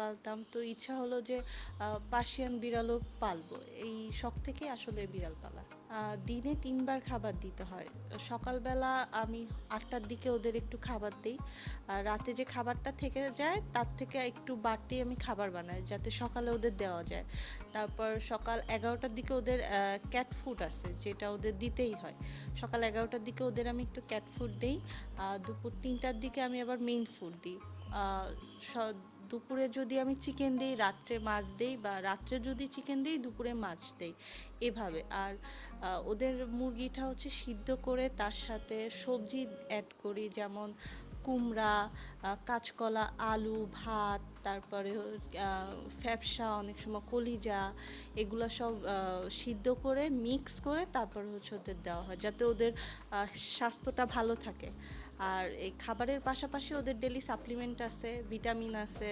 পালতাম, তো ইচ্ছা হলো যে পার্সিয়ান বিড়ালও পালবো। এই শখ থেকে আসলে বিড়াল পালা। দিনে ৩ বার খাবার দিতে হয়। সকালবেলা আমি ৮টার দিকে ওদের একটু খাবার দিই। আর রাতে যে খাবারটা থেকে যায় তার থেকে একটু বাড়তি আমি খাবার বানাই যাতে সকালে ওদের দেওয়া যায়। তারপর সকাল ১১টার দিকে ওদের ক্যাট ফুড আছে যেটা ওদের দিতেই হয়। সকাল ১১টার দিকে ওদের আমি একটু ক্যাট ফুড দিই। দুপুর ৩টার দিকে আমি আবার মেইন ফুড দিই। আহ, দুপুরে যদি আমি চিকেন দিই রাত্রে মাছ দিই, বা রাত্রে যদি চিকেন দিই দুপুরে মাছ দিই, এভাবে। আর ওদের মুরগিটা হচ্ছে সিদ্ধ করে তার সাথে সবজি অ্যাড করি, যেমন কুমড়া, কাঁচকলা, আলু, ভাত, তারপরে ফ্যাপসা, অনেক সময় কলিজা, এগুলো সব সিদ্ধ করে মিক্স করে তারপর হচ্ছে ওদের দেওয়া হয় যাতে ওদের স্বাস্থ্যটা ভালো থাকে। আর এই খাবারের পাশাপাশি ওদের ডেলি সাপ্লিমেন্ট আছে, ভিটামিন আছে,